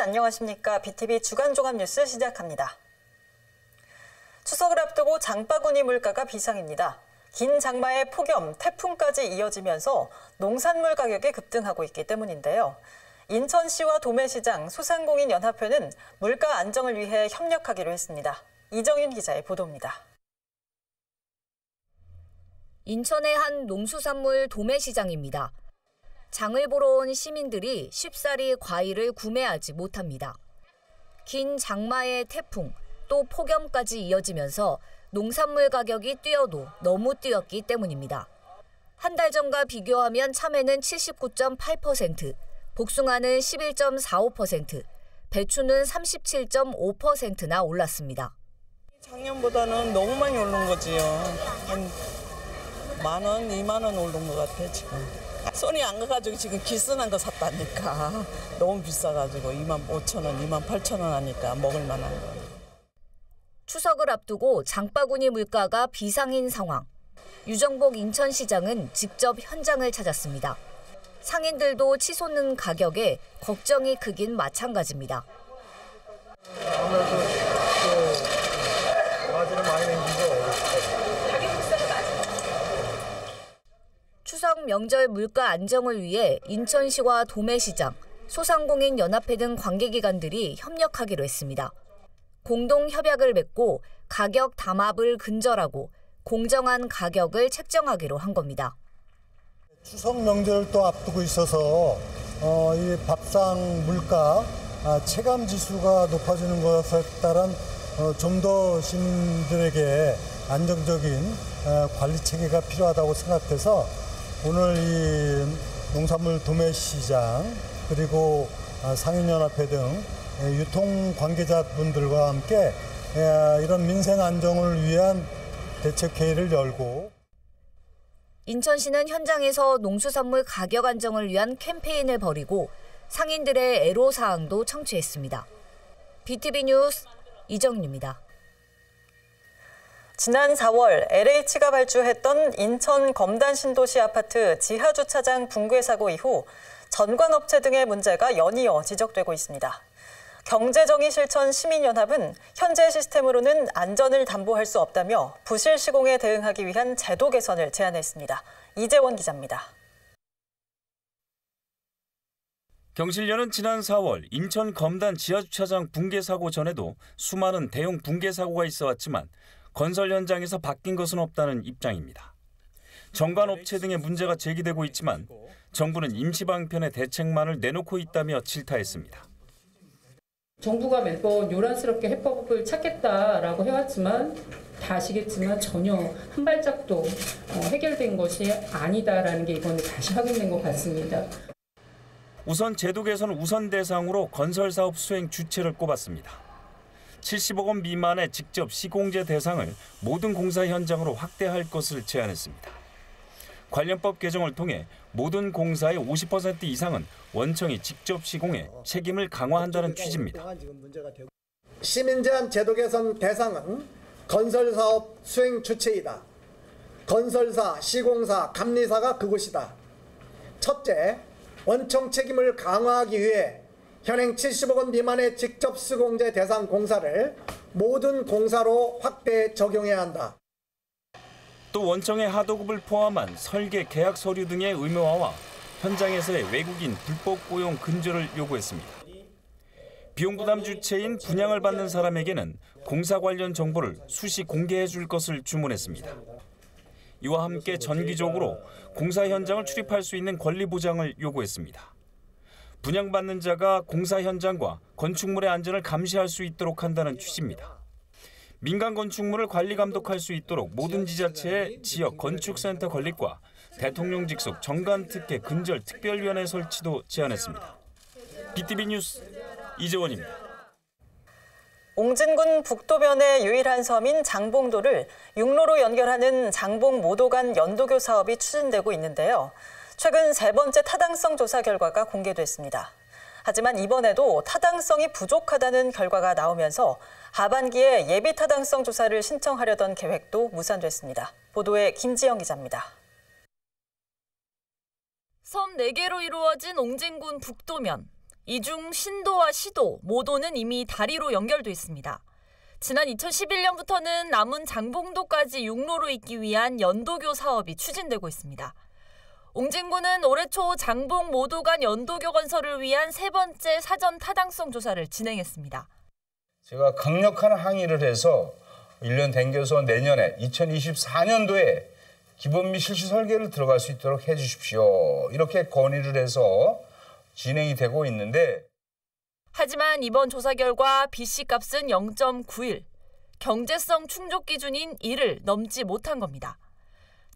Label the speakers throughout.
Speaker 1: 안녕하십니까. BTV 주간 종합 뉴스 시작합니다. 추석을 앞두고 장바구니 물가가 비상입니다. 긴 장마에 폭염, 태풍까지 이어지면서 농산물 가격이 급등하고 있기 때문인데요. 인천시와 도매시장, 소상공인연합회는 물가 안정을 위해 협력하기로 했습니다. 이정윤 기자의 보도입니다.
Speaker 2: 인천의 한 농수산물 도매시장입니다. 장을 보러 온 시민들이 쉽사리 과일을 구매하지 못합니다. 긴 장마의 태풍, 또 폭염까지 이어지면서 농산물 가격이 뛰어도 너무 뛰었기 때문입니다. 한 달 전과 비교하면 참외는 79.8%, 복숭아는 11.45%, 배추는 37.5%나 올랐습니다.
Speaker 3: 작년보다는 너무 많이 오른 거지요. 한 10,000원, 20,000원 오른 것 같아 지금. 손이 안 가가지고 지금 기스난 거 샀다니까. 너무 비싸가지고 25,000원, 28,000원 하니까 먹을 만한 거.
Speaker 2: 추석을 앞두고 장바구니 물가가 비상인 상황. 유정복 인천시장은 직접 현장을 찾았습니다. 상인들도 치솟는 가격에 걱정이 크긴 마찬가지입니다.
Speaker 4: 아무래도 바지를 많이 남기죠.
Speaker 2: 추석 명절 물가 안정을 위해 인천시와 도매시장, 소상공인연합회 등 관계기관들이 협력하기로 했습니다. 공동 협약을 맺고 가격 담합을 근절하고 공정한 가격을 책정하기로 한 겁니다.
Speaker 4: 추석 명절도 앞두고 있어서 이 밥상 물가 체감 지수가 높아지는 것에 따른 좀 더 시민들에게 안정적인 관리 체계가 필요하다고 생각돼서 오늘 이 농산물 도매시장 그리고 상인연합회 등 유통 관계자분들과 함께 이런 민생 안정을 위한 대책회의를 열고
Speaker 2: 인천시는 현장에서 농수산물 가격 안정을 위한 캠페인을 벌이고 상인들의 애로사항도 청취했습니다. BTV 뉴스 이정윤입니다.
Speaker 1: 지난 4월 LH가 발주했던 인천 검단 신도시 아파트 지하주차장 붕괴 사고 이후 전관업체 등의 문제가 연이어 지적되고 있습니다. 경제정의실천 시민연합은 현재 시스템으로는 안전을 담보할 수 없다며 부실 시공에 대응하기 위한 제도 개선을 제안했습니다. 이재원 기자입니다.
Speaker 5: 경실련은 지난 4월 인천 검단 지하주차장 붕괴 사고 전에도 수많은 대형 붕괴 사고가 있어왔지만 건설 현장에서 바뀐 것은 없다는 입장입니다. 정관업체 등의 문제가 제기되고 있지만 정부는 임시방편의 대책만을 내놓고 있다며 질타했습니다.
Speaker 6: 정부가 매번 요란스럽게 해법을 찾겠다라고 해왔지만 다 아시겠지만 전혀 한 발짝도 해결된 것이 아니다라는 게 이번에 다시 확인된 것 같습니다.
Speaker 5: 우선 제도 개선 우선 대상으로 건설사업 수행 주체를 꼽았습니다. 70억 원 미만의 직접 시공제 대상을 모든 공사 현장으로 확대할 것을 제안했습니다. 관련법 개정을 통해 모든 공사의 50% 이상은 원청이 직접 시공해 책임을 강화한다는 취지입니다.
Speaker 7: 시민 제한 제도 개선 대상은 건설사업 수행 주체이다. 건설사, 시공사, 감리사가 그곳이다. 첫째, 원청 책임을 강화하기 위해 현행 70억 원 미만의 직접 시공제 대상 공사를 모든 공사로 확대 적용해야 한다.
Speaker 5: 또 원청의 하도급을 포함한 설계, 계약 서류 등의 의무화와 현장에서의 외국인 불법 고용 근절을 요구했습니다. 비용 부담 주체인 분양을 받는 사람에게는 공사 관련 정보를 수시 공개해 줄 것을 주문했습니다. 이와 함께 정기적으로 공사 현장을 출입할 수 있는 권리 보장을 요구했습니다. 분양받는 자가 공사 현장과 건축물의 안전을 감시할 수 있도록 한다는 취지입니다. 민간 건축물을 관리 감독할 수 있도록 모든 지자체의 지역 건축센터 건립과 대통령 직속 정관특혜 근절 특별위원회 설치도 제안했습니다. BTV 뉴스 이재원입니다.
Speaker 1: 옹진군 북도변의 유일한 섬인 장봉도를 육로로 연결하는 장봉모도간 연도교 사업이 추진되고 있는데요. 최근 3번째 타당성 조사 결과가 공개됐습니다. 하지만 이번에도 타당성이 부족하다는 결과가 나오면서 하반기에 예비 타당성 조사를 신청하려던 계획도 무산됐습니다. 보도에 김지영 기자입니다.
Speaker 8: 섬 4개로 이루어진 옹진군 북도면. 이 중 신도와 시도, 모도는 이미 다리로 연결돼 있습니다. 지난 2011년부터는 남은 장봉도까지 육로로 잇기 위한 연도교 사업이 추진되고 있습니다. 옹진군은 올해 초 장봉 모도 간 연도교 건설을 위한 세 번째 사전 타당성 조사를 진행했습니다.
Speaker 9: 제가 강력한 항의를 해서 1년 당겨서 내년에 2024년도에 기본 및 실시 설계를 들어갈 수 있도록 해 주십시오. 이렇게 건의를 해서 진행이 되고 있는데
Speaker 8: 하지만 이번 조사 결과 BC값은 0.91, 경제성 충족 기준인 1을 넘지 못한 겁니다.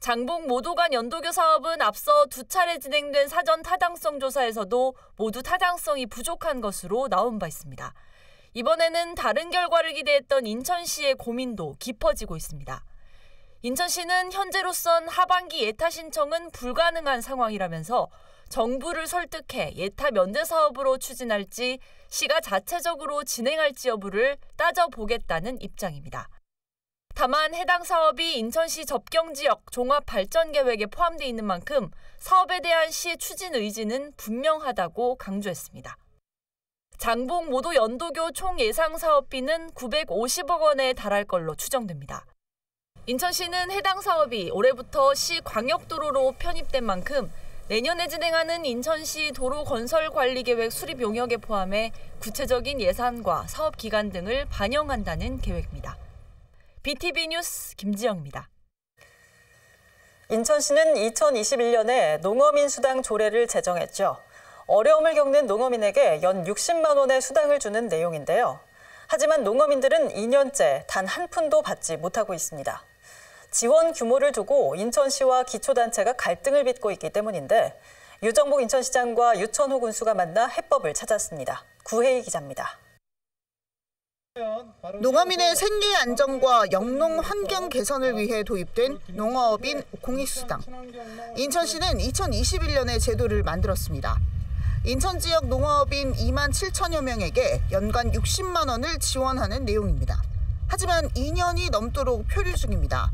Speaker 8: 장봉 모도 간 연도교 사업은 앞서 2차례 진행된 사전 타당성 조사에서도 모두 타당성이 부족한 것으로 나온 바 있습니다. 이번에는 다른 결과를 기대했던 인천시의 고민도 깊어지고 있습니다. 인천시는 현재로선 하반기 예타 신청은 불가능한 상황이라면서 정부를 설득해 예타 면제 사업으로 추진할지 시가 자체적으로 진행할지 여부를 따져보겠다는 입장입니다. 다만 해당 사업이 인천시 접경지역 종합발전계획에 포함되어 있는 만큼 사업에 대한 시의 추진 의지는 분명하다고 강조했습니다. 장봉 모도 연도교 총 예상 사업비는 950억 원에 달할 걸로 추정됩니다. 인천시는 해당 사업이 올해부터 시 광역도로로 편입된 만큼 내년에 진행하는 인천시 도로건설관리계획 수립 용역에 포함해 구체적인 예산과 사업 기간 등을 반영한다는 계획입니다. BTV 뉴스 김지영입니다.
Speaker 1: 인천시는 2021년에 농어민수당 조례를 제정했죠. 어려움을 겪는 농어민에게 연 60만 원의 수당을 주는 내용인데요. 하지만 농어민들은 2년째 단 한 푼도 받지 못하고 있습니다. 지원 규모를 두고 인천시와 기초단체가 갈등을 빚고 있기 때문인데 유정복 인천시장과 유천호 군수가 만나 해법을 찾았습니다. 구혜희 기자입니다.
Speaker 10: 농어민의 생계 안정과 영농 환경 개선을 위해 도입된 농어민 공익수당. 인천시는 2021년에 제도를 만들었습니다. 인천 지역 농어민 2만 7천여 명에게 연간 60만 원을 지원하는 내용입니다. 하지만 2년이 넘도록 표류 중입니다.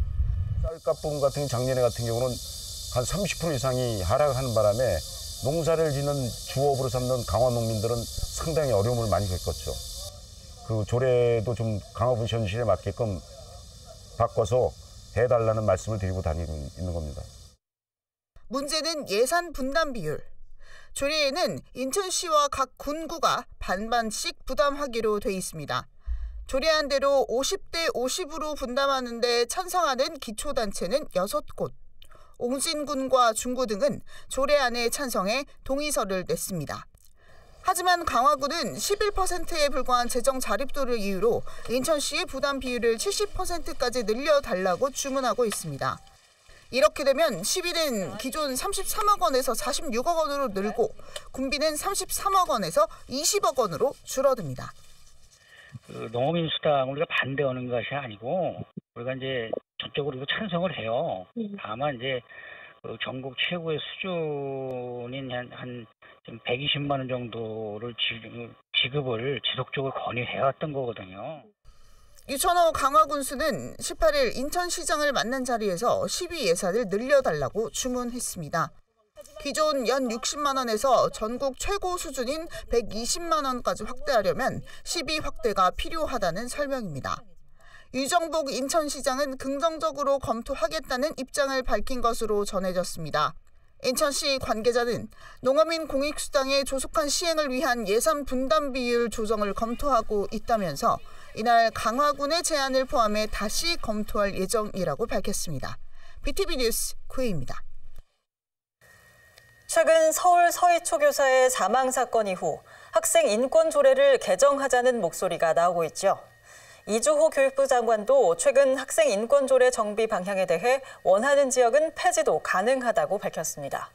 Speaker 9: 쌀값 부분 같은 작년에 같은 경우는 한 30% 이상이 하락하는 바람에 농사를 짓는 주업으로 삼는 강화 농민들은 상당히 어려움을 많이 겪었죠. 그 조례도 좀 강화군 현실에 맞게끔 바꿔서 해달라는 말씀을 드리고 다니고 있는 겁니다.
Speaker 10: 문제는 예산 분담 비율. 조례에는 인천시와 각 군구가 반반씩 부담하기로 돼 있습니다. 조례안 대로 50대 50으로 분담하는데 찬성하는 기초단체는 6곳. 옹진군과 중구 등은 조례안에 찬성해 동의서를 냈습니다. 하지만 강화군은 11%에 불과한 재정 자립도를 이유로 인천시의 부담 비율을 70%까지 늘려달라고 주문하고 있습니다. 이렇게 되면 시비는 기존 33억 원에서 46억 원으로 늘고 군비는 33억 원에서 20억 원으로 줄어듭니다.
Speaker 11: 농어민 수당 우리가 반대하는 것이 아니고 우리가 이제 전적으로 찬성을 해요. 다만 이제 전국 최고의 수준인 한 120만 원 정도를 지급을 지속적으로 건의해왔던 거거든요.
Speaker 10: 유천호 강화군수는 18일 인천시장을 만난 자리에서 시비 예산을 늘려달라고 주문했습니다. 기존 연 60만 원에서 전국 최고 수준인 120만 원까지 확대하려면 시비 확대가 필요하다는 설명입니다. 유정복 인천시장은 긍정적으로 검토하겠다는 입장을 밝힌 것으로 전해졌습니다. 인천시 관계자는 농어민 공익수당의 조속한 시행을 위한 예산 분담 비율 조정을 검토하고 있다면서 이날 강화군의 제안을 포함해 다시 검토할 예정이라고 밝혔습니다. BTV 뉴스 구혜입니다.
Speaker 1: 최근 서울 서희초 교사의 사망 사건 이후 학생 인권 조례를 개정하자는 목소리가 나오고 있죠. 이주호 교육부 장관도 최근 학생 인권 조례 정비 방향에 대해 원하는 지역은 폐지도 가능하다고 밝혔습니다.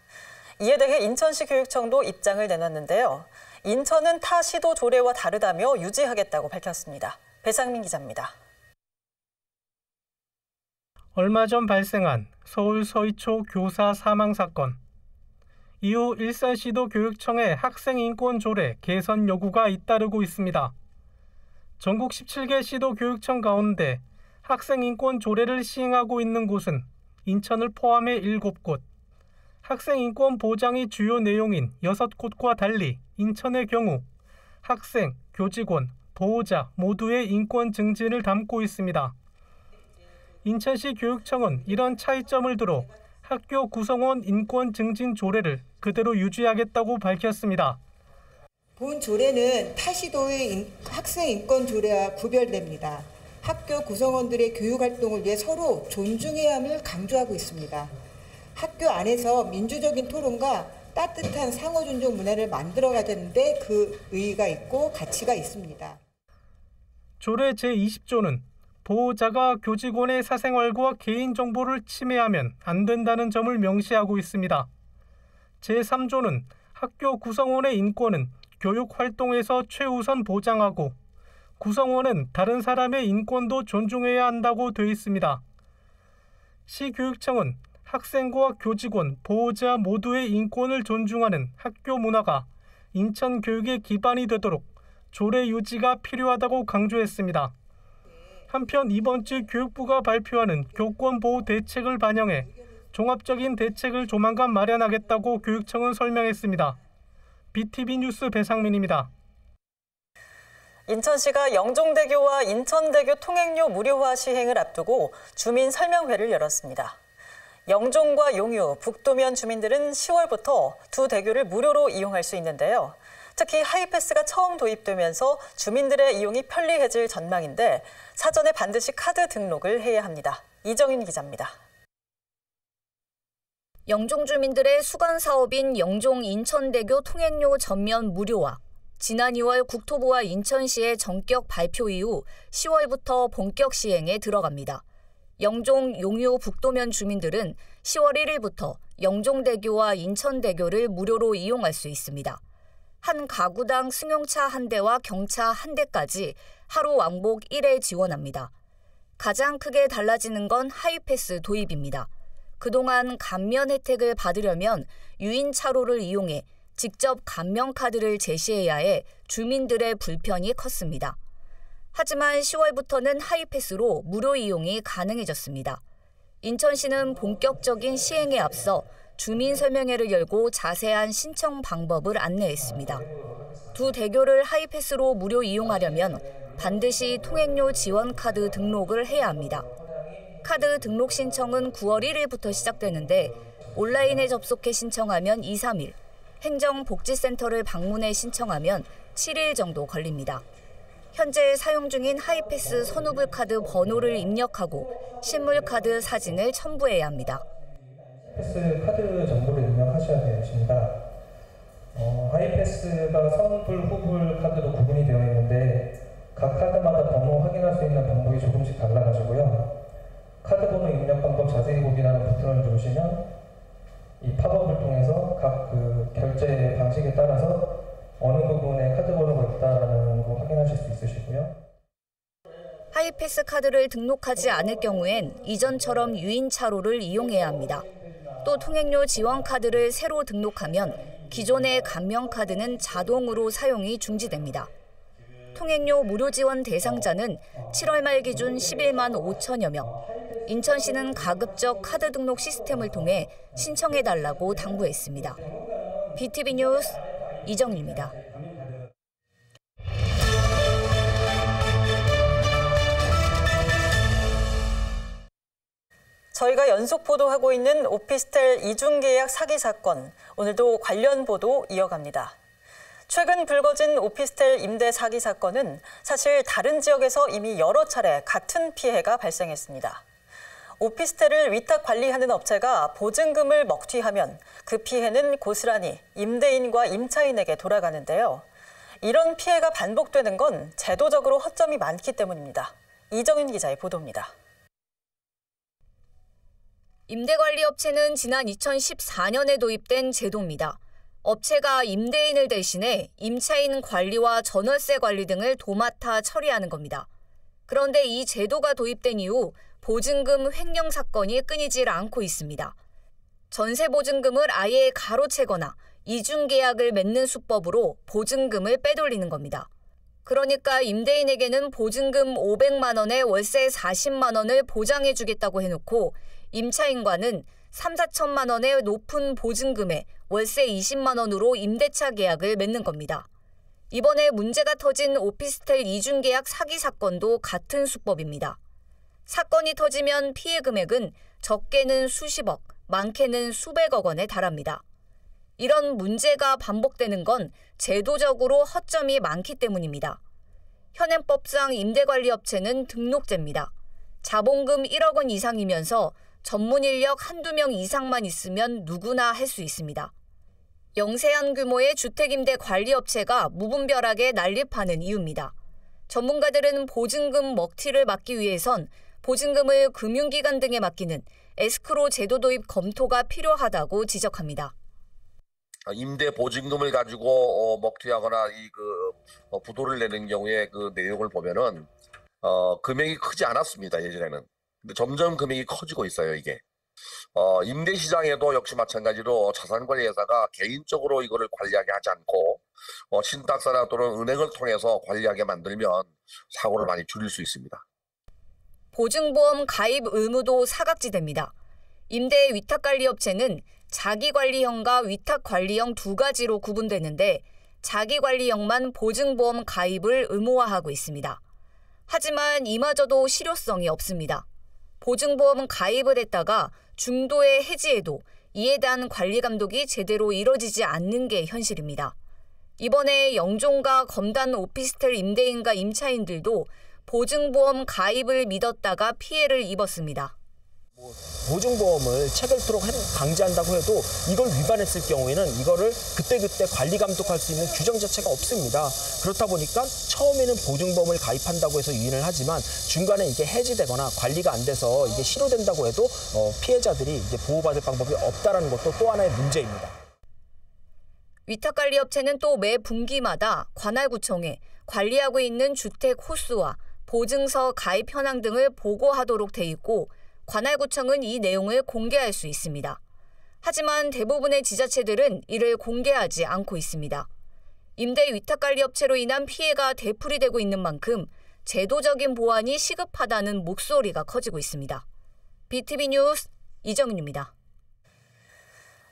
Speaker 1: 이에 대해 인천시 교육청도 입장을 내놨는데요. 인천은 타 시도 조례와 다르다며 유지하겠다고 밝혔습니다. 배상민 기자입니다.
Speaker 12: 얼마 전 발생한 서울 서희초 교사 사망 사건. 이후 일산시도 교육청에 학생 인권 조례 개선 요구가 잇따르고 있습니다. 전국 17개 시도 교육청 가운데 학생 인권 조례를 시행하고 있는 곳은 인천을 포함해 7곳, 학생 인권 보장이 주요 내용인 6곳과 달리 인천의 경우 학생, 교직원, 보호자 모두의 인권 증진을 담고 있습니다. 인천시 교육청은 이런 차이점을 두고 학교 구성원 인권 증진 조례를 그대로 유지하겠다고 밝혔습니다.
Speaker 13: 본 조례는 타 시도의 학생 인권 조례와 구별됩니다. 학교 구성원들의 교육 활동을 위해 서로 존중해야 함을 강조하고 있습니다. 학교 안에서 민주적인 토론과 따뜻한 상호 존중 문화를 만들어가자는데 그 의의가 있고 가치가 있습니다.
Speaker 12: 조례 제20조는 보호자가 교직원의 사생활과 개인정보를 침해하면 안 된다는 점을 명시하고 있습니다. 제3조는 학교 구성원의 인권은 교육 활동에서 최우선 보장하고 구성원은 다른 사람의 인권도 존중해야 한다고 되어 있습니다. 시교육청은 학생과 교직원, 보호자 모두의 인권을 존중하는 학교 문화가 인천 교육의 기반이 되도록 조례 유지가 필요하다고 강조했습니다. 한편 이번 주 교육부가 발표하는 교권보호 대책을 반영해 종합적인 대책을 조만간 마련하겠다고 교육청은 설명했습니다. BTV 뉴스 배상민입니다.
Speaker 1: 인천시가 영종대교와 인천대교 통행료 무료화 시행을 앞두고 주민 설명회를 열었습니다. 영종과 용유, 북도면 주민들은 10월부터 두 대교를 무료로 이용할 수 있는데요. 특히 하이패스가 처음 도입되면서 주민들의 이용이 편리해질 전망인데 사전에 반드시 카드 등록을 해야 합니다. 이정인 기자입니다.
Speaker 2: 영종 주민들의 수건 사업인 영종 인천대교 통행료 전면 무료화. 지난 2월 국토부와 인천시의 전격 발표 이후 10월부터 본격 시행에 들어갑니다. 영종, 용유, 북도면 주민들은 10월 1일부터 영종대교와 인천대교를 무료로 이용할 수 있습니다. 한 가구당 승용차 1대와 경차 1대까지 하루 왕복 1회 지원합니다. 가장 크게 달라지는 건 하이패스 도입입니다. 그동안 감면 혜택을 받으려면 유인차로를 이용해 직접 감면카드를 제시해야 해 주민들의 불편이 컸습니다. 하지만 10월부터는 하이패스로 무료 이용이 가능해졌습니다. 인천시는 본격적인 시행에 앞서 주민 설명회를 열고 자세한 신청 방법을 안내했습니다. 두 대교를 하이패스로 무료 이용하려면 반드시 통행료 지원 카드 등록을 해야 합니다. 카드 등록 신청은 9월 1일부터 시작되는데 온라인에 접속해 신청하면 2, 3일, 행정복지센터를 방문해 신청하면 7일 정도 걸립니다. 현재 사용 중인 하이패스 선후불 카드 번호를 입력하고 실물카드 사진을 첨부해야 합니다.
Speaker 14: 하이패스 카드 정보를 입력하셔야 되십니다. 하이패스가 선불, 후불 카드로 구분이 되어 있는데 각 카드마다 번호 확인할 수 있는 방법이 조금씩 달라가지고요. 카드 번호 입력 방법 자세히 보기라는 버튼을 누르시면 이 팝업을 통해서 각 그 결제 방식에 따라서 어느 부분에 카드 번호가 있다라는 거 확인하실 수 있으시고요.
Speaker 2: 하이패스 카드를 등록하지 않을 경우엔 이전처럼 유인차로를 이용해야 합니다. 또 통행료 지원 카드를 새로 등록하면 기존의 감면 카드는 자동으로 사용이 중지됩니다. 통행료 무료 지원 대상자는 7월 말 기준 11만 5천여 명. 인천시는 가급적 카드 등록 시스템을 통해 신청해달라고 당부했습니다. BTV 뉴스 이정입니다.
Speaker 1: 저희가 연속 보도하고 있는 오피스텔 이중계약 사기 사건, 오늘도 관련 보도 이어갑니다. 최근 불거진 오피스텔 임대 사기 사건은 사실 다른 지역에서 이미 여러 차례 같은 피해가 발생했습니다. 오피스텔을 위탁 관리하는 업체가 보증금을 먹튀하면 그 피해는 고스란히 임대인과 임차인에게 돌아가는데요. 이런 피해가 반복되는 건 제도적으로 허점이 많기 때문입니다. 이정인 기자의 보도입니다.
Speaker 2: 임대관리업체는 지난 2014년에 도입된 제도입니다. 업체가 임대인을 대신해 임차인 관리와 전월세 관리 등을 도맡아 처리하는 겁니다. 그런데 이 제도가 도입된 이후 보증금 횡령 사건이 끊이질 않고 있습니다. 전세 보증금을 아예 가로채거나 이중계약을 맺는 수법으로 보증금을 빼돌리는 겁니다. 그러니까 임대인에게는 보증금 500만 원에 월세 40만 원을 보장해 주겠다고 해놓고 임차인과는 3, 4천만 원의 높은 보증금에 월세 20만 원으로 임대차 계약을 맺는 겁니다. 이번에 문제가 터진 오피스텔 이중계약 사기 사건도 같은 수법입니다. 사건이 터지면 피해 금액은 적게는 수십억, 많게는 수백억 원에 달합니다. 이런 문제가 반복되는 건 제도적으로 허점이 많기 때문입니다. 현행법상 임대관리업체는 등록제입니다. 자본금 1억 원 이상이면서 전문 인력 한두 명 이상만 있으면 누구나 할 수 있습니다. 영세한 규모의 주택임대관리업체가 무분별하게 난립하는 이유입니다. 전문가들은 보증금 먹튀를 막기 위해선 보증금을 금융기관 등에 맡기는 에스크로 제도 도입 검토가 필요하다고 지적합니다.
Speaker 15: 임대 보증금을 가지고 먹튀하거나 부도를 내는 경우에 그 내용을 보면은 금액이 크지 않았습니다, 예전에는. 근데 점점 금액이 커지고 있어요, 이게. 임대 시장에도 역시 마찬가지로 자산관리회사가 개인적으로 이거를 관리하게 하지 않고 신탁사나 또는 은행을 통해서 관리하게 만들면 사고를 많이 줄일 수 있습니다.
Speaker 2: 보증보험 가입 의무도 사각지대입니다. 임대 위탁관리업체는 자기관리형과 위탁관리형 두 가지로 구분되는데 자기관리형만 보증보험 가입을 의무화하고 있습니다. 하지만 이마저도 실효성이 없습니다. 보증보험 가입을 했다가 중도에 해지해도 이에 대한 관리 감독이 제대로 이뤄지지 않는 게 현실입니다. 이번에 영종과 검단 오피스텔 임대인과 임차인들도 보증보험 가입을 믿었다가 피해를 입었습니다.
Speaker 16: 보증보험을 체결토록 방지한다고 해도 이걸 위반했을 경우에는 이거를 그때그때 관리 감독할 수 있는 규정 자체가 없습니다. 그렇다 보니까 처음에는 보증보험을 가입한다고 해서 유인을 하지만 중간에 이게 해지되거나 관리가 안 돼서 이게 실효된다고 해도 피해자들이 이제 보호받을 방법이 없다는 것도 또 하나의 문제입니다.
Speaker 2: 위탁관리업체는 또 매 분기마다 관할구청에 관리하고 있는 주택 호수와 보증서 가입 현황 등을 보고하도록 돼 있고 관할구청은 이 내용을 공개할 수 있습니다. 하지만 대부분의 지자체들은 이를 공개하지 않고 있습니다. 임대 위탁관리업체로 인한 피해가 되풀이되고 있는 만큼 제도적인 보완이 시급하다는 목소리가 커지고 있습니다. BTV 뉴스 이정윤입니다.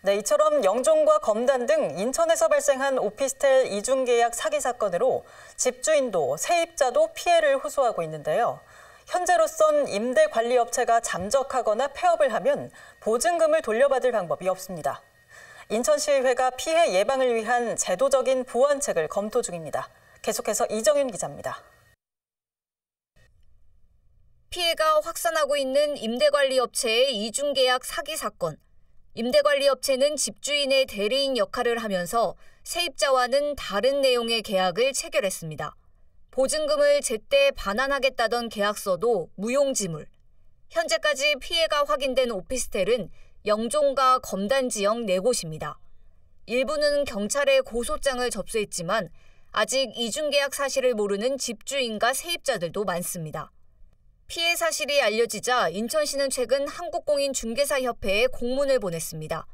Speaker 1: 네, 이처럼 영종과 검단 등 인천에서 발생한 오피스텔 이중계약 사기 사건으로 집주인도 세입자도 피해를 호소하고 있는데요. 현재로선 임대관리업체가 잠적하거나 폐업을 하면 보증금을 돌려받을 방법이 없습니다. 인천시의회가 피해 예방을 위한 제도적인 보완책을 검토 중입니다. 계속해서 이정윤 기자입니다.
Speaker 2: 피해가 확산하고 있는 임대관리업체의 이중계약 사기 사건. 임대관리업체는 집주인의 대리인 역할을 하면서 세입자와는 다른 내용의 계약을 체결했습니다. 보증금을 제때 반환하겠다던 계약서도 무용지물. 현재까지 피해가 확인된 오피스텔은 영종과 검단 지역 4곳입니다. 일부는 경찰에 고소장을 접수했지만 아직 이중계약 사실을 모르는 집주인과 세입자들도 많습니다. 피해 사실이 알려지자 인천시는 최근 한국공인중개사협회에 공문을 보냈습니다.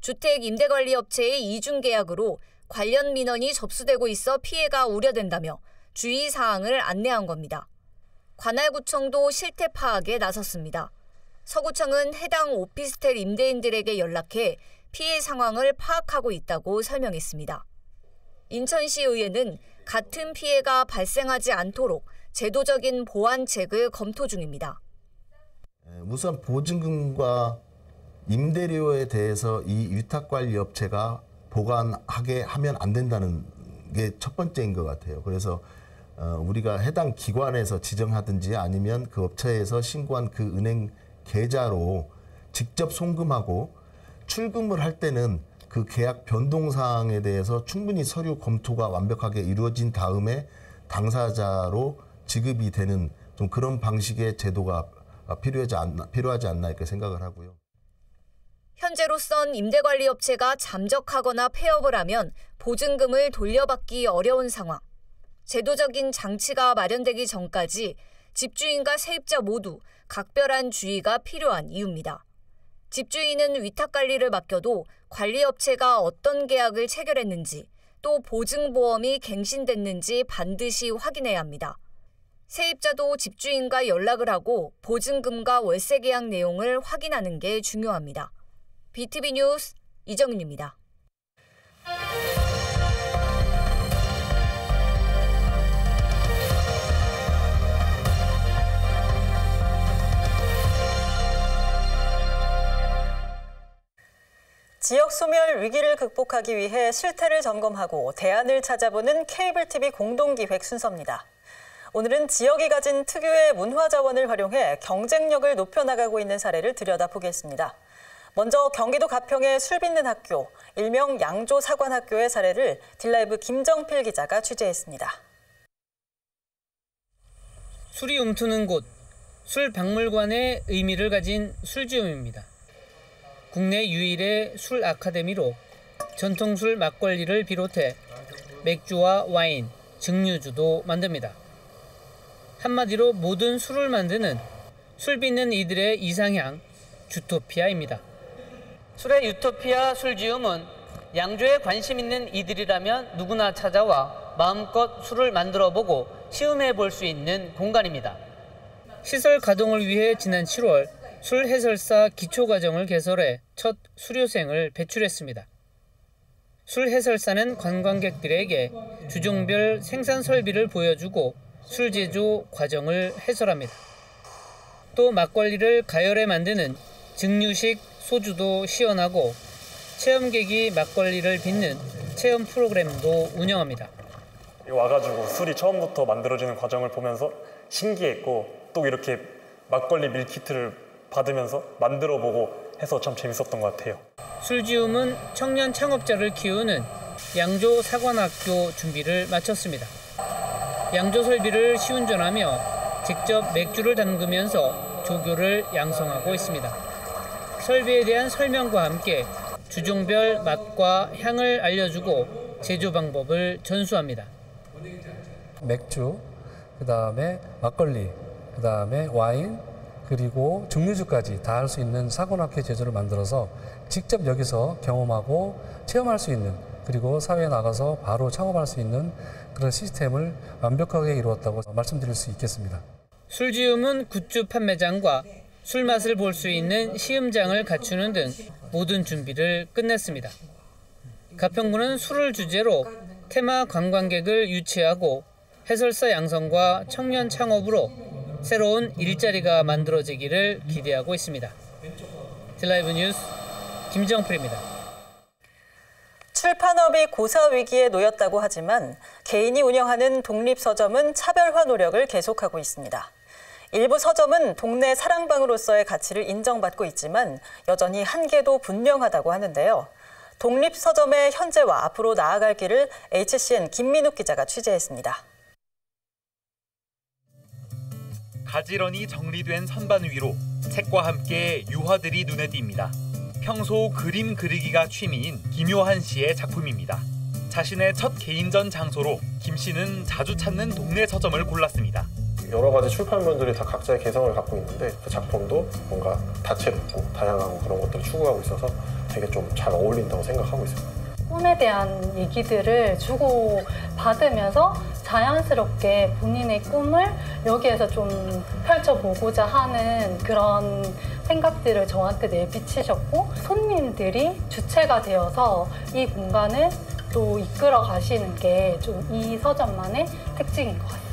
Speaker 2: 주택 임대관리업체의 이중계약으로 관련 민원이 접수되고 있어 피해가 우려된다며 주의사항을 안내한 겁니다. 관할구청도 실태 파악에 나섰습니다. 서구청은 해당 오피스텔 임대인들에게 연락해 피해 상황을 파악하고 있다고 설명했습니다. 인천시의회는 같은 피해가 발생하지 않도록 제도적인 보완책을 검토 중입니다.
Speaker 17: 우선 보증금과 임대료에 대해서 이 위탁관리업체가 보관하게 하면 안 된다는 게 첫 번째인 것 같아요. 그래서 우리가 해당 기관에서 지정하든지 아니면 그 업체에서 신고한 그 은행 계좌로 직접 송금하고 출금을 할 때는 그 계약 변동사항에 대해서 충분히 서류 검토가 완벽하게 이루어진 다음에 당사자로 지급이 되는 좀 그런 방식의 제도가 필요하지 않나 이렇게 생각을 하고요.
Speaker 2: 현재로선 임대관리업체가 잠적하거나 폐업을 하면 보증금을 돌려받기 어려운 상황. 제도적인 장치가 마련되기 전까지 집주인과 세입자 모두 각별한 주의가 필요한 이유입니다. 집주인은 위탁관리를 맡겨도 관리업체가 어떤 계약을 체결했는지 또 보증보험이 갱신됐는지 반드시 확인해야 합니다. 세입자도 집주인과 연락을 하고 보증금과 월세 계약 내용을 확인하는 게 중요합니다. BTV 뉴스 이정윤입니다.
Speaker 1: 지역 소멸 위기를 극복하기 위해 실태를 점검하고 대안을 찾아보는 케이블 TV 공동기획 순서입니다. 오늘은 지역이 가진 특유의 문화 자원을 활용해 경쟁력을 높여나가고 있는 사례를 들여다보겠습니다. 먼저 경기도 가평의 술 빚는 학교, 일명 양조 사관학교의 사례를 딜라이브 김정필 기자가 취재했습니다.
Speaker 18: 술이 움트는 곳, 술 박물관의 의미를 가진 술지움입니다. 국내 유일의 술 아카데미로 전통술 막걸리를 비롯해 맥주와 와인, 증류주도 만듭니다. 한마디로 모든 술을 만드는 술 빚는 이들의 이상향, 주토피아입니다. 술의 유토피아 술지움은 양조에 관심 있는 이들이라면 누구나 찾아와 마음껏 술을 만들어보고 시음해 볼 수 있는 공간입니다. 시설 가동을 위해 지난 7월 술 해설사 기초과정을 개설해 첫 수료생을 배출했습니다. 술 해설사는 관광객들에게 주종별 생산 설비를 보여주고 술 제조 과정을 해설합니다. 또 막걸리를 가열해 만드는 증류식 소주도 시연하고 체험객이 막걸리를 빚는 체험 프로그램도 운영합니다.
Speaker 19: 와가지고 술이 처음부터 만들어지는 과정을 보면서 신기했고 또 이렇게 막걸리 밀키트를 받으면서 만들어보고 해서 참 재밌었던 것 같아요.
Speaker 18: 술지움은 청년 창업자를 키우는 양조 사관학교 준비를 마쳤습니다. 양조 설비를 시운전하며 직접 맥주를 담그면서 조교를 양성하고 있습니다. 설비에 대한 설명과 함께 주종별 맛과 향을 알려주고 제조 방법을 전수합니다.
Speaker 20: 맥주, 그다음에 막걸리, 그다음에 와인, 그리고 증류주까지 다 할 수 있는 사관학교 제조를 만들어서 직접 여기서 경험하고 체험할 수 있는, 그리고 사회에 나가서 바로 창업할 수 있는 그런 시스템을 완벽하게 이루었다고 말씀드릴 수 있겠습니다.
Speaker 18: 술지움은 굿즈 판매장과 술 맛을 볼 수 있는 시음장을 갖추는 등 모든 준비를 끝냈습니다. 가평구는 술을 주제로 테마 관광객을 유치하고 해설사 양성과 청년 창업으로 새로운 일자리가 만들어지기를 기대하고 있습니다. 딜라이브 뉴스 김정필입니다.
Speaker 1: 출판업이 고사 위기에 놓였다고 하지만 개인이 운영하는 독립서점은 차별화 노력을 계속하고 있습니다. 일부 서점은 동네 사랑방으로서의 가치를 인정받고 있지만 여전히 한계도 분명하다고 하는데요. 독립서점의 현재와 앞으로 나아갈 길을 HCN 김민욱 기자가 취재했습니다.
Speaker 21: 가지런히 정리된 선반 위로 책과 함께 유화들이 눈에 띕니다. 평소 그림 그리기가 취미인 김효한 씨의 작품입니다. 자신의 첫 개인전 장소로 김 씨는 자주 찾는 동네 서점을 골랐습니다.
Speaker 22: 여러 가지 출판물들이 다 각자의 개성을 갖고 있는데 그 작품도 뭔가 다채롭고 다양한 그런 것들을 추구하고 있어서 되게 좀 잘 어울린다고 생각하고 있습니다.
Speaker 23: 꿈에 대한 얘기들을 주고받으면서 자연스럽게 본인의 꿈을 여기에서 좀 펼쳐보고자 하는 그런 생각들을 저한테 내비치셨고, 손님들이 주체가 되어서 이 공간을 또 이끌어 가시는 게 좀 이 서점만의 특징인 것 같습니다.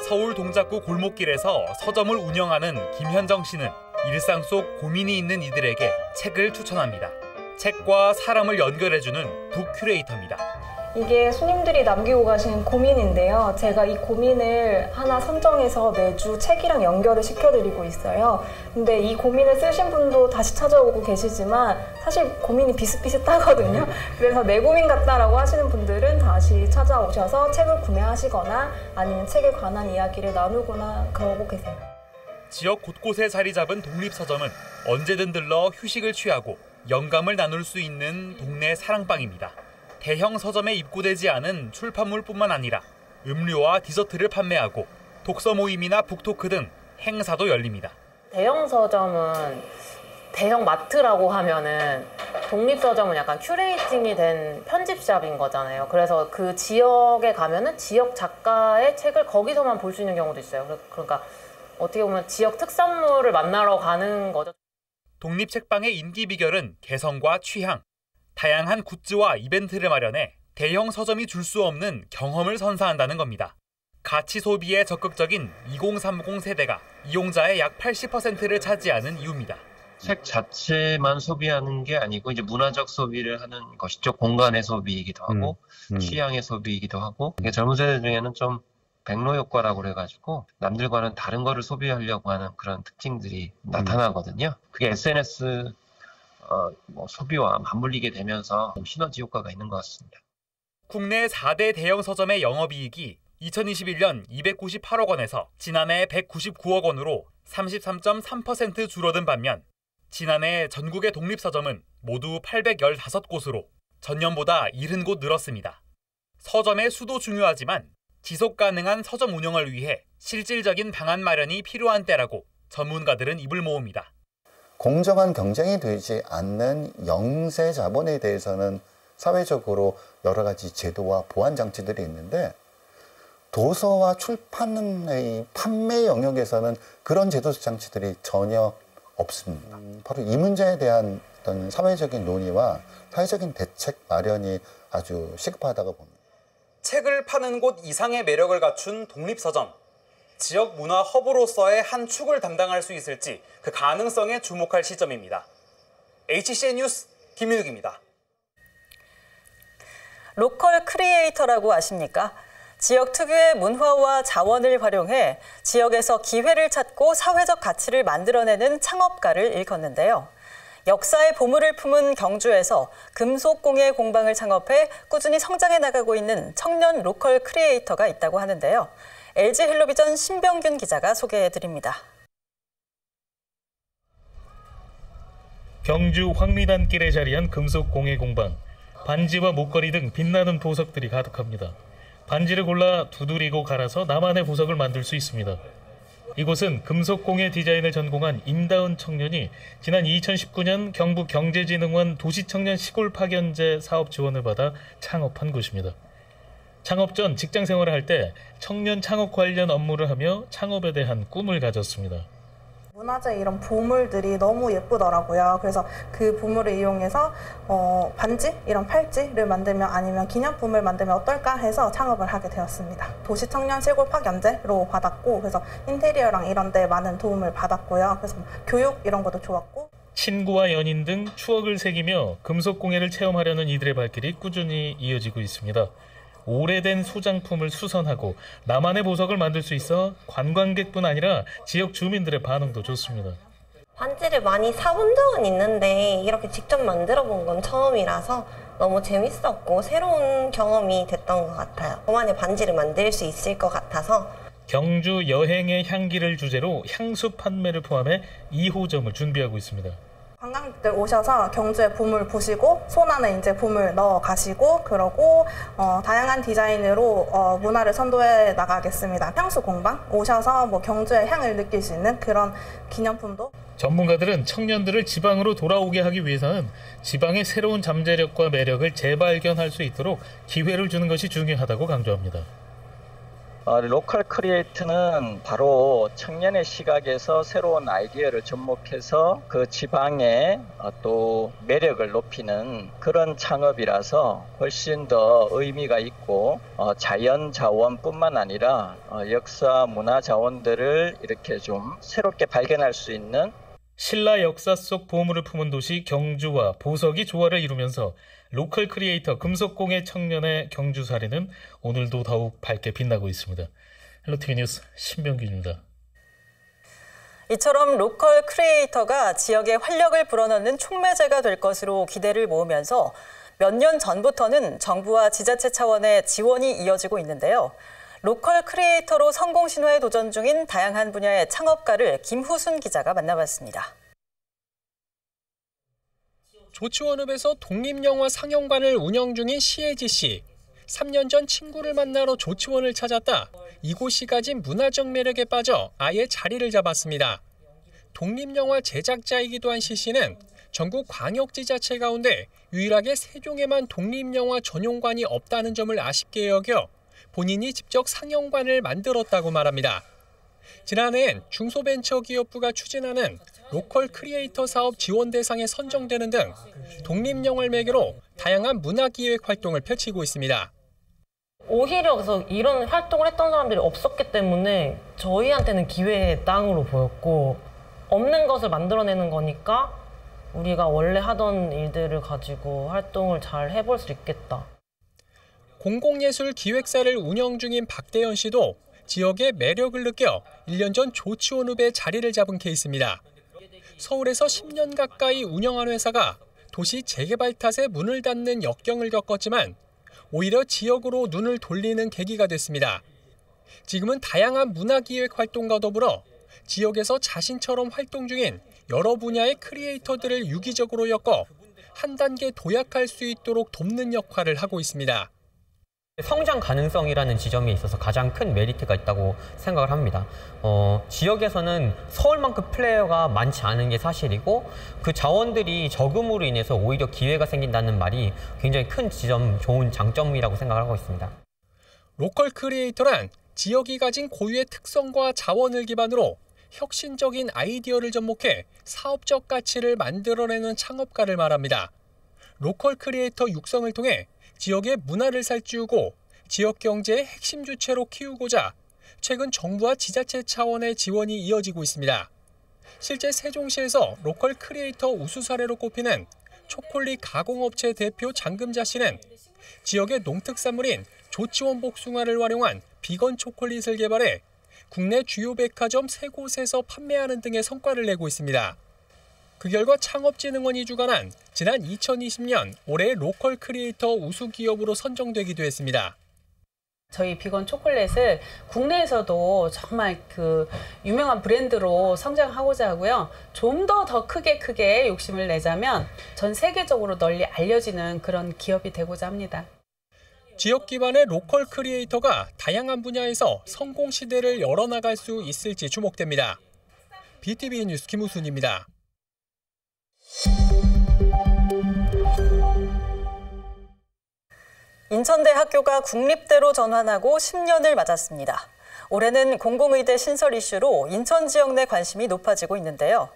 Speaker 21: 서울 동작구 골목길에서 서점을 운영하는 김현정 씨는 일상 속 고민이 있는 이들에게 책을 추천합니다. 책과 사람을 연결해주는 북 큐레이터입니다.
Speaker 24: 이게 손님들이 남기고 가신 고민인데요. 제가 이 고민을 하나 선정해서 매주 책이랑 연결을 시켜드리고 있어요. 근데 이 고민을 쓰신 분도 다시 찾아오고 계시지만 사실 고민이 비슷비슷하거든요. 그래서 내 고민 같다라고 하시는 분들은 다시 찾아오셔서 책을 구매하시거나 아니면 책에 관한 이야기를 나누거나 그러고 계세요.
Speaker 21: 지역 곳곳에 자리 잡은 독립서점은 언제든 들러 휴식을 취하고 영감을 나눌 수 있는 동네 사랑방입니다. 대형 서점에 입고되지 않은 출판물뿐만 아니라 음료와 디저트를 판매하고 독서 모임이나 북토크 등 행사도 열립니다.
Speaker 25: 대형 서점은 대형 마트라고 하면은 독립서점은 약간 큐레이팅이 된 편집샵인 거잖아요. 그래서 그 지역에 가면은 지역 작가의 책을 거기서만 볼 수 있는 경우도 있어요. 그러니까 어떻게 보면 지역 특산물을 만나러 가는 거죠.
Speaker 21: 독립책방의 인기 비결은 개성과 취향, 다양한 굿즈와 이벤트를 마련해 대형 서점이 줄 수 없는 경험을 선사한다는 겁니다. 가치 소비에 적극적인 2030 세대가 이용자의 약 80%를 차지하는 이유입니다.
Speaker 3: 책 자체만 소비하는 게 아니고 이제 문화적 소비를 하는 것이죠. 공간의 소비이기도 하고 취향의 소비이기도 하고 이게 젊은 세대 중에는 좀 백로 효과라고 그래가지고 남들과는 다른 거를 소비하려고 하는 그런 특징들이 나타나거든요. 그게 SNS 소비와 맞물리게 되면서 좀 시너지 효과가 있는 것 같습니다.
Speaker 21: 국내 4대 대형 서점의 영업이익이 2021년 298억 원에서 지난해 199억 원으로 33.3% 줄어든 반면 지난해 전국의 독립서점은 모두 815곳으로 전년보다 70곳 늘었습니다. 서점의 수도 중요하지만 지속 가능한 서점 운영을 위해 실질적인 방안 마련이 필요한 때라고 전문가들은 입을 모읍니다.
Speaker 4: 공정한 경쟁이 되지 않는 영세 자본에 대해서는 사회적으로 여러 가지 제도와 보완 장치들이 있는데 도서와 출판의 판매 영역에서는 그런 제도적 장치들이 전혀 없습니다. 바로 이 문제에 대한 어떤 사회적인 논의와 사회적인 대책 마련이 아주 시급하다고 봅니다.
Speaker 5: 책을 파는 곳 이상의 매력을 갖춘 독립서점. 지역 문화 허브로서의 한 축을 담당할 수 있을지 그 가능성에 주목할 시점입니다. HCN 뉴스 김윤욱입니다.
Speaker 1: 로컬 크리에이터라고 아십니까? 지역 특유의 문화와 자원을 활용해 지역에서 기회를 찾고 사회적 가치를 만들어내는 창업가를 일컫는데요. 역사의 보물을 품은 경주에서 금속공예 공방을 창업해 꾸준히 성장해 나가고 있는 청년 로컬 크리에이터가 있다고 하는데요. LG 헬로비전 신병균 기자가 소개해드립니다.
Speaker 6: 경주 황리단길에 자리한 금속공예 공방. 반지와 목걸이 등 빛나는 보석들이 가득합니다. 반지를 골라 두드리고 갈아서 나만의 보석을 만들 수 있습니다. 이곳은 금속공예 디자인을 전공한 임다은 청년이 지난 2019년 경북경제진흥원 도시청년 시골 파견제 사업 지원을 받아 창업한 곳입니다. 창업 전 직장 생활을 할 때 청년 창업 관련 업무를 하며 창업에 대한 꿈을 가졌습니다.
Speaker 7: 문화재 이런 보물들이 너무 예쁘더라고요. 그래서 그 보물을 이용해서 반지, 이런 팔찌를 만들면 아니면 기념품을 만들면 어떨까 해서 창업을 하게 되었습니다. 도시청년 시골 파견제로 받았고 그래서 인테리어랑 이런 데 많은 도움을 받았고요. 그래서 교육 이런 것도 좋았고.
Speaker 6: 친구와 연인 등 추억을 새기며 금속공예를 체험하려는 이들의 발길이 꾸준히 이어지고 있습니다. 오래된 소장품을 수선하고 나만의 보석을 만들 수 있어 관광객뿐 아니라 지역 주민들의 반응도 좋습니다.
Speaker 26: 반지를 많이 사본 적은 있는데 이렇게 직접 만들어 본 건 처음이라서 너무 재밌었고 새로운 경험이 됐던 것 같아요. 저만의 반지를 만들 수 있을 것 같아서.
Speaker 6: 경주 여행의 향기를 주제로 향수 판매를 포함해 2호점을 준비하고 있습니다.
Speaker 7: 관광객들 오셔서 경주의 보물 보시고 손 안에 이제 보물 넣어 가시고 그러고 다양한 디자인으로 문화를 선도해 나가겠습니다. 향수 공방 오셔서 뭐 경주의 향을 느낄 수 있는 그런 기념품도.
Speaker 6: 전문가들은 청년들을 지방으로 돌아오게 하기 위해서는 지방의 새로운 잠재력과 매력을 재발견할 수 있도록 기회를 주는 것이 중요하다고 강조합니다.
Speaker 27: 로컬 크리에이트는 바로 청년의 시각에서 새로운 아이디어를 접목해서 그 지방의 또 매력을 높이는 그런 창업이라서 훨씬 더 의미가 있고 자연 자원뿐만 아니라 역사 문화 자원들을 이렇게 좀 새롭게 발견할 수 있는
Speaker 6: 신라 역사 속 보물을 품은 도시 경주와 보석이 조화를 이루면서 로컬 크리에이터 금속공예 청년의 경주 사례는 오늘도 더욱 밝게 빛나고 있습니다. 헬로티비 뉴스 신병균입니다.
Speaker 1: 이처럼 로컬 크리에이터가 지역에 활력을 불어넣는 촉매제가 될 것으로 기대를 모으면서 몇 년 전부터는 정부와 지자체 차원의 지원이 이어지고 있는데요. 로컬 크리에이터로 성공 신화에 도전 중인 다양한 분야의 창업가를 김후순 기자가 만나봤습니다.
Speaker 28: 조치원읍에서 독립영화 상영관을 운영 중인 시혜지 씨. 3년 전 친구를 만나러 조치원을 찾았다. 이곳이 가진 문화적 매력에 빠져 아예 자리를 잡았습니다. 독립영화 제작자이기도 한 시 씨는 전국 광역지자체 가운데 유일하게 세종에만 독립영화 전용관이 없다는 점을 아쉽게 여겨 본인이 직접 상영관을 만들었다고 말합니다. 지난해엔 중소벤처기업부가 추진하는 로컬 크리에이터 사업 지원 대상에 선정되는 등 독립영화를 매개로 다양한 문화기획 활동을 펼치고 있습니다.
Speaker 8: 오히려 그래서 이런 활동을 했던 사람들이 없었기 때문에 저희한테는 기회의 땅으로 보였고, 없는 것을 만들어내는 거니까 우리가 원래 하던 일들을 가지고 활동을 잘 해볼 수 있겠다.
Speaker 28: 공공예술 기획사를 운영 중인 박대현 씨도 지역의 매력을 느껴 1년 전 조치원읍에 자리를 잡은 케이스입니다. 서울에서 10년 가까이 운영한 회사가 도시 재개발 탓에 문을 닫는 역경을 겪었지만 오히려 지역으로 눈을 돌리는 계기가 됐습니다. 지금은 다양한 문화기획 활동과 더불어 지역에서 자신처럼 활동 중인 여러 분야의 크리에이터들을 유기적으로 엮어 한 단계 도약할 수 있도록 돕는 역할을 하고 있습니다.
Speaker 9: 성장 가능성이라는 지점에 있어서 가장 큰 메리트가 있다고 생각을 합니다. 지역에서는 서울만큼 플레이어가 많지 않은 게 사실이고, 그 자원들이 적음으로 인해서 오히려 기회가 생긴다는 말이 굉장히 큰 지점, 좋은 장점이라고 생각을 하고 있습니다.
Speaker 28: 로컬 크리에이터란 지역이 가진 고유의 특성과 자원을 기반으로 혁신적인 아이디어를 접목해 사업적 가치를 만들어내는 창업가를 말합니다. 로컬 크리에이터 육성을 통해 지역의 문화를 살찌우고 지역 경제의 핵심 주체로 키우고자 최근 정부와 지자체 차원의 지원이 이어지고 있습니다. 실제 세종시에서 로컬 크리에이터 우수 사례로 꼽히는 초콜릿 가공업체 대표 장금자 씨는 지역의 농특산물인 조치원 복숭아를 활용한 비건 초콜릿을 개발해 국내 주요 백화점 3곳에서 판매하는 등의 성과를 내고 있습니다. 그 결과 창업진흥원이 주관한 지난 2020년 올해 로컬 크리에이터 우수 기업으로 선정되기도 했습니다.
Speaker 10: 저희 비건 초콜릿을 국내에서도 정말 유명한 브랜드로 성장하고자 하고요. 좀 더 크게 욕심을 내자면 전 세계적으로 널리 알려지는 그런 기업이 되고자 합니다.
Speaker 28: 지역 기반의 로컬 크리에이터가 다양한 분야에서 성공 시대를 열어나갈 수 있을지 주목됩니다. BTV 뉴스 김우순입니다.
Speaker 1: 인천대학교가 국립대로 전환하고 10년을 맞았습니다. 올해는 공공의대 신설 이슈로 인천 지역 내 관심이 높아지고 있는데요.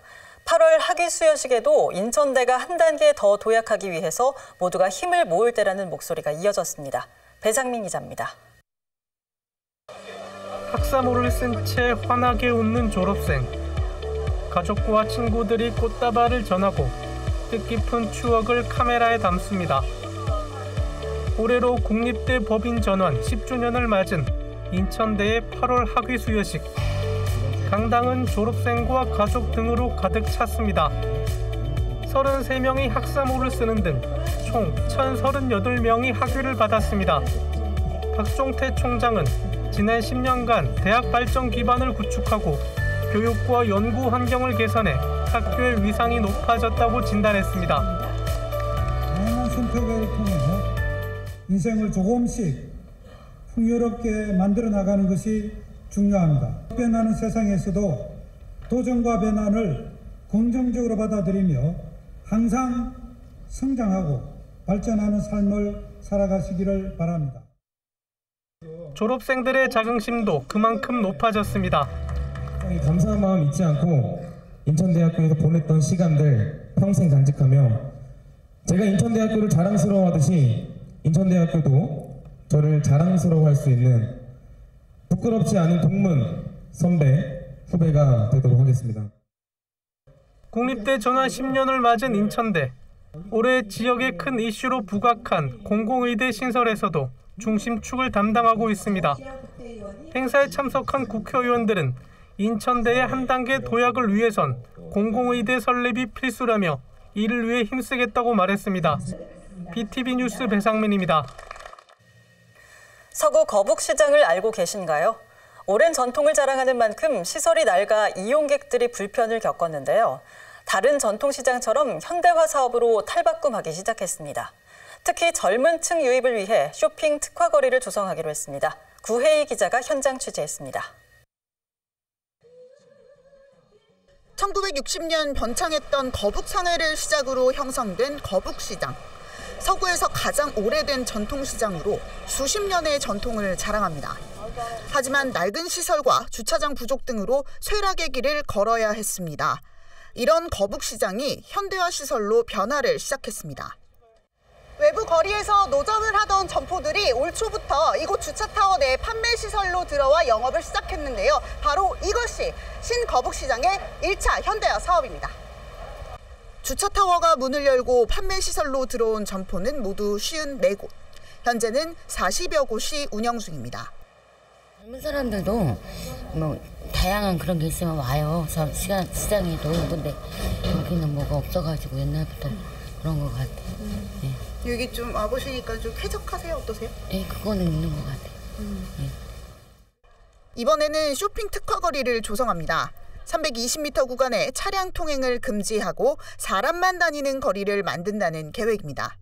Speaker 1: 8월 학위 수여식에도 인천대가 한 단계 더 도약하기 위해서 모두가 힘을 모을 때라는 목소리가 이어졌습니다. 배상민 기자입니다.
Speaker 11: 학사모를 쓴 채 환하게 웃는 졸업생. 가족과 친구들이 꽃다발을 전하고 뜻깊은 추억을 카메라에 담습니다. 올해로 국립대 법인 전환 10주년을 맞은 인천대의 8월 학위 수여식. 강당은 졸업생과 가족 등으로 가득 찼습니다. 33명이 학사모를 쓰는 등 총 1,038명이 학위를 받았습니다. 박종태 총장은 지난 10년간 대학 발전 기반을 구축하고 교육과 연구 환경을 개선해 학교의 위상이 높아졌다고 진단했습니다.
Speaker 12: 다양한 선택을 통해 인생을 조금씩 풍요롭게 만들어 나가는 것이 중요합니다. 변하는 세상에서도 도전과 변화를 긍정적으로 받아들이며 항상 성장하고 발전하는 삶을 살아가시기를 바랍니다.
Speaker 11: 졸업생들의 자긍심도 그만큼 높아졌습니다.
Speaker 13: 감사한 마음 잊지 않고 인천대학교에서 보냈던 시간들 평생 간직하며 제가 인천대학교를 자랑스러워하듯이 인천대학교도 저를 자랑스러워할 수 있는 부끄럽지 않은 동문, 선배, 후배가 되도록 하겠습니다.
Speaker 11: 국립대 전환 10년을 맞은 인천대. 올해 지역의 큰 이슈로 부각한 공공의대 신설에서도 중심축을 담당하고 있습니다. 행사에 참석한 국회의원들은 인천대의 한 단계 도약을 위해선 공공의대 설립이 필수라며 이를 위해 힘쓰겠다고 말했습니다. BTV 뉴스 배상민입니다.
Speaker 1: 서구 거북시장을 알고 계신가요? 오랜 전통을 자랑하는 만큼 시설이 낡아 이용객들이 불편을 겪었는데요. 다른 전통시장처럼 현대화 사업으로 탈바꿈하기 시작했습니다. 특히 젊은 층 유입을 위해 쇼핑 특화거리를 조성하기로 했습니다. 구혜희 기자가 현장 취재했습니다.
Speaker 14: 1960년 번창했던 거북상회를 시작으로 형성된 거북시장. 서구에서 가장 오래된 전통시장으로 수십 년의 전통을 자랑합니다. 하지만 낡은 시설과 주차장 부족 등으로 쇠락의 길을 걸어야 했습니다. 이런 거북시장이 현대화 시설로 변화를 시작했습니다. 외부 거리에서 노점을 하던 점포들이 올 초부터 이곳 주차타워 내 판매시설로 들어와 영업을 시작했는데요. 바로 이것이 신거북시장의 1차 현대화 사업입니다. 주차타워가 문을 열고 판매시설로 들어온 점포는 모두 54곳. 현재는 40여 곳이 운영 중입니다.
Speaker 2: 젊은 사람들도 다양한 그런 게 있으면 와요. 시장에도. 근데 여기는 뭐가 없어가지고 옛날부터 그런 것 같아요. 네.
Speaker 14: 여기 좀 와보시니까 좀 쾌적하세요? 어떠세요?
Speaker 2: 네, 그거는 있는 것 같아요. 네.
Speaker 14: 이번에는 쇼핑 특화거리를 조성합니다. 320m 구간에 차량 통행을 금지하고 사람만 다니는 거리를 만든다는 계획입니다.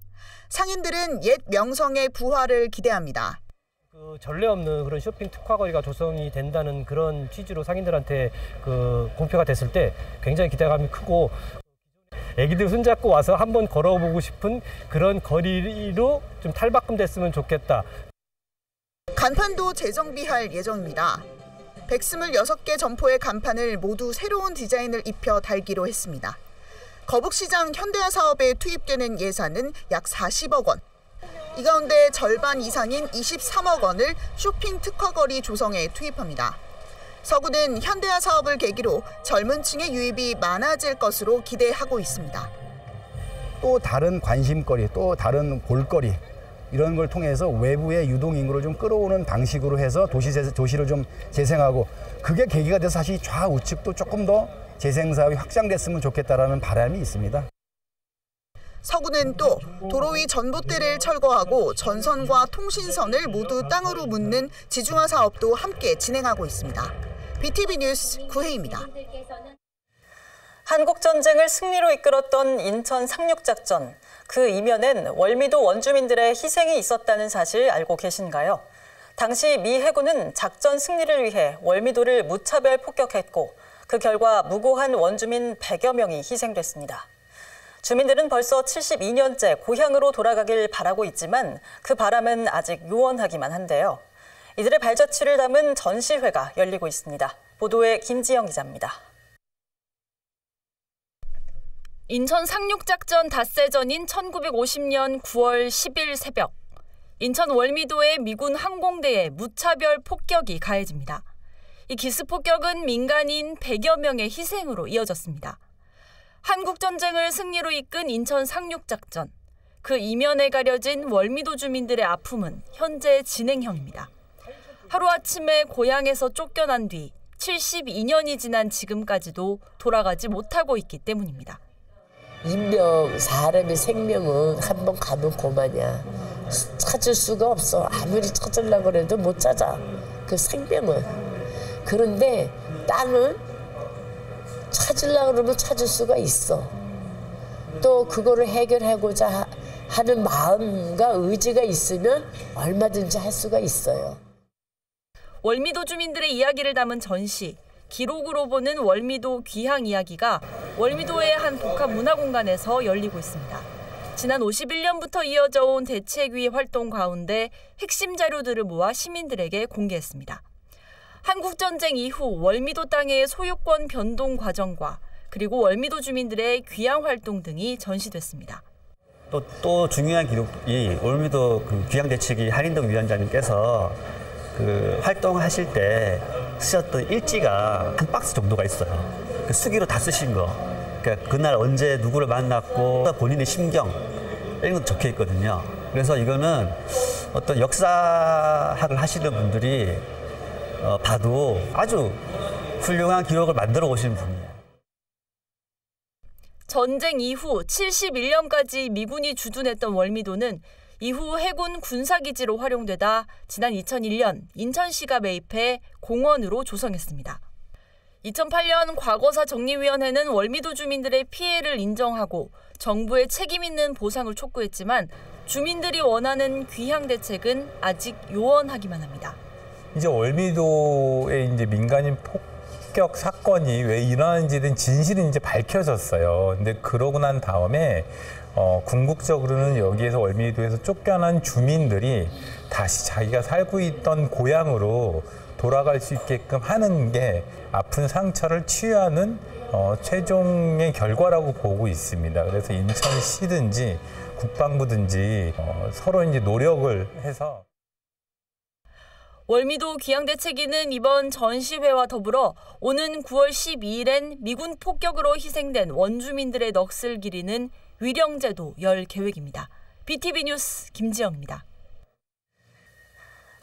Speaker 14: 상인들은 옛 명성의 부활을 기대합니다.
Speaker 15: 전례 없는 그런 쇼핑 특화거리가 조성이 된다는 그런 취지로 상인들한테 공표가 됐을 때 굉장히 기대감이 크고 애기들 손잡고 와서 한번 걸어보고 싶은 그런 거리로 좀 탈바꿈됐으면 좋겠다.
Speaker 14: 간판도 재정비할 예정입니다. 126개 점포의 간판을 모두 새로운 디자인을 입혀 달기로 했습니다. 거북시장 현대화 사업에 투입되는 예산은 약 40억 원. 이 가운데 절반 이상인 23억 원을 쇼핑 특화거리 조성에 투입합니다. 서구는 현대화 사업을 계기로 젊은 층의 유입이 많아질 것으로 기대하고 있습니다.
Speaker 16: 또 다른 관심거리, 또 다른 볼거리 이런 걸 통해서 외부의 유동인구를 좀 끌어오는 방식으로 해서 도시를 좀 재생하고 그게 계기가 돼서 사실 좌우측도 조금 더 재생사업이 확장됐으면 좋겠다라는 바람이 있습니다.
Speaker 14: 서구는 또 도로 위 전봇대를 철거하고 전선과 통신선을 모두 땅으로 묻는 지중화 사업도 함께 진행하고 있습니다. BTV 뉴스 구혜입니다.
Speaker 1: 한국전쟁을 승리로 이끌었던 인천 상륙작전. 그 이면엔 월미도 원주민들의 희생이 있었다는 사실 알고 계신가요? 당시 미 해군은 작전 승리를 위해 월미도를 무차별 폭격했고 그 결과 무고한 원주민 100여 명이 희생됐습니다. 주민들은 벌써 72년째 고향으로 돌아가길 바라고 있지만 그 바람은 아직 요원하기만 한데요. 이들의 발자취를 담은 전시회가 열리고 있습니다. 보도에 김지영 기자입니다.
Speaker 17: 인천 상륙작전 닷새 전인 1950년 9월 10일 새벽, 인천 월미도의 미군 항공대에 무차별 폭격이 가해집니다. 이 기습폭격은 민간인 100여 명의 희생으로 이어졌습니다. 한국전쟁을 승리로 이끈 인천 상륙작전. 그 이면에 가려진 월미도 주민들의 아픔은 현재 진행형입니다. 하루아침에 고향에서 쫓겨난 뒤 72년이 지난 지금까지도 돌아가지 못하고 있기 때문입니다.
Speaker 18: 인명, 사람의 생명은 한 번 가면 고마냐. 찾을 수가 없어. 아무리 찾으려고 해도 못 찾아. 그 생명은. 그런데 땅은 찾으려고 그러면 찾을 수가 있어. 또 그거를 해결하고자 하는 마음과 의지가 있으면 얼마든지 할 수가 있어요.
Speaker 17: 월미도 주민들의 이야기를 담은 전시, 기록으로 보는 월미도 귀향 이야기가 월미도의 한 복합문화공간에서 열리고 있습니다. 지난 51년부터 이어져 온 대책위 활동 가운데 핵심 자료들을 모아 시민들에게 공개했습니다. 한국전쟁 이후 월미도 땅의 소유권 변동 과정과 그리고 월미도 주민들의 귀향 활동 등이 전시됐습니다.
Speaker 19: 또 중요한 기록이 월미도 귀향 대책위 한인덕 위원장님께서 활동하실 때 쓰셨던 일지가 한 박스 정도가 있어요. 수기로 다 쓰신 거. 그러니까 그날 언제 누구를 만났고 본인의 심경 이런 것도 적혀 있거든요. 그래서 이거는 어떤 역사학을 하시는 분들이 봐도 아주 훌륭한 기록을 만들어 오신 분이에요.
Speaker 17: 전쟁 이후 71년까지 미군이 주둔했던 월미도는 이후 해군 군사기지로 활용되다 지난 2001년 인천시가 매입해 공원으로 조성했습니다. 2008년 과거사 정리위원회는 월미도 주민들의 피해를 인정하고 정부의 책임 있는 보상을 촉구했지만 주민들이 원하는 귀향 대책은 아직 요원하기만 합니다.
Speaker 20: 이제 월미도의 이제 민간인 폭격 사건이 왜 일어나는지는 진실은 이제 밝혀졌어요. 근데 그러고 난 다음에 궁극적으로는 여기에서 월미도에서 쫓겨난 주민들이 다시 자기가 살고 있던 고향으로 돌아갈 수 있게끔 하는 게 아픈 상처를 치유하는 최종의 결과라고 보고 있습니다. 그래서 인천시든지 국방부든지 서로 이제 노력을 해서
Speaker 17: 월미도 귀향대책위는 이번 전시회와 더불어 오는 9월 12일엔 미군 폭격으로 희생된 원주민들의 넋을 기리는 위령제도 열 계획입니다. BTV 뉴스 김지영입니다.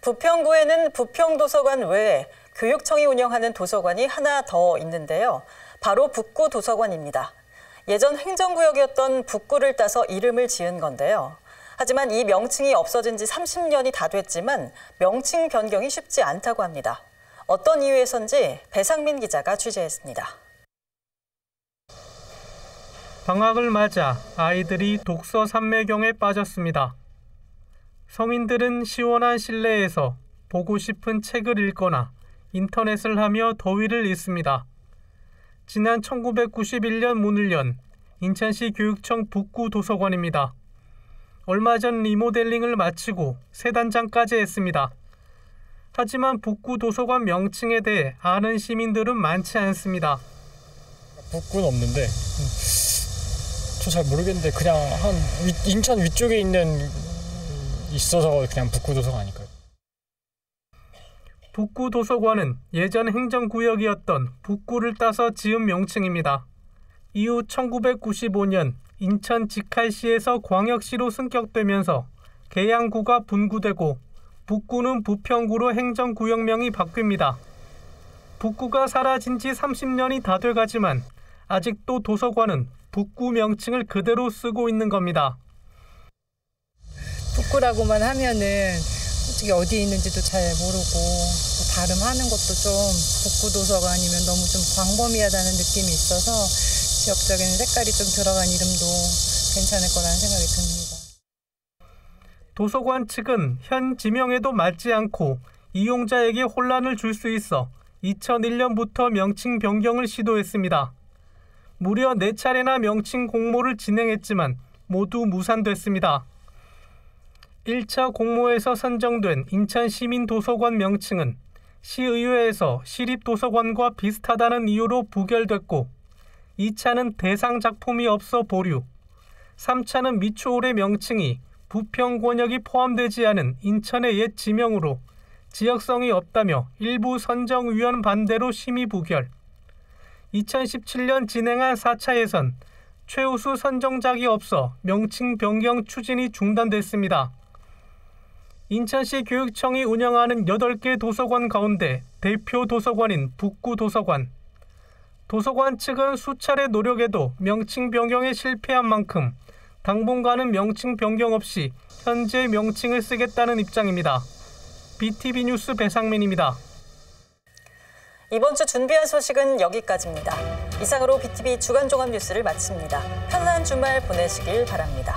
Speaker 1: 부평구에는 부평도서관 외에 교육청이 운영하는 도서관이 하나 더 있는데요. 바로 북구도서관입니다. 예전 행정구역이었던 북구를 따서 이름을 지은 건데요. 하지만 이 명칭이 없어진 지 30년이 다 됐지만 명칭 변경이 쉽지 않다고 합니다. 어떤 이유에선지 배상민 기자가 취재했습니다.
Speaker 11: 방학을 맞아 아이들이 독서 삼매경에 빠졌습니다. 성인들은 시원한 실내에서 보고 싶은 책을 읽거나 인터넷을 하며 더위를 잊습니다. 지난 1991년 문을 연 인천시 교육청 북구도서관입니다. 얼마 전 리모델링을 마치고 새 단장까지 했습니다. 하지만 북구도서관 명칭에 대해 아는 시민들은 많지 않습니다.
Speaker 3: 북구는 없는데 저 잘 모르겠는데 그냥 한 인천 위쪽에 있어서 그냥 북구도서관이니까요.
Speaker 11: 북구도서관은 예전 행정구역이었던 북구를 따서 지은 명칭입니다. 이후 1995년 인천 직할시에서 광역시로 승격되면서 계양구가 분구되고 북구는 부평구로 행정구역명이 바뀝니다. 북구가 사라진 지 30년이 다 돼가지만 아직도 도서관은 북구 명칭을 그대로 쓰고 있는 겁니다.
Speaker 4: 북구라고만 하면은 솔직히 어디에 있는지도 잘 모르고 또 발음하는 것도 좀 북구도서관이면 너무 좀 광범위하다는 느낌이 있어서 지역적인 색깔이 좀 들어간 이름도 괜찮을 거라는 생각이 듭니다.
Speaker 11: 도서관 측은 현 지명에도 맞지 않고 이용자에게 혼란을 줄 수 있어 2001년부터 명칭 변경을 시도했습니다. 무려 4차례나 명칭 공모를 진행했지만 모두 무산됐습니다. 1차 공모에서 선정된 인천시민도서관 명칭은 시의회에서 시립도서관과 비슷하다는 이유로 부결됐고 2차는 대상 작품이 없어 보류, 3차는 미추홀의 명칭이 부평권역이 포함되지 않은 인천의 옛 지명으로 지역성이 없다며 일부 선정위원 반대로 심의 부결. 2017년 진행한 4차 예선, 최우수 선정작이 없어 명칭 변경 추진이 중단됐습니다. 인천시 교육청이 운영하는 8개 도서관 가운데 대표 도서관인 북구도서관. 도서관 측은 수차례 노력에도 명칭 변경에 실패한 만큼 당분간은 명칭 변경 없이 현재 명칭을 쓰겠다는 입장입니다. BTV 뉴스 배상민입니다.
Speaker 1: 이번 주 준비한 소식은 여기까지입니다. 이상으로 BTV 주간 종합 뉴스를 마칩니다. 편안한 주말 보내시길 바랍니다.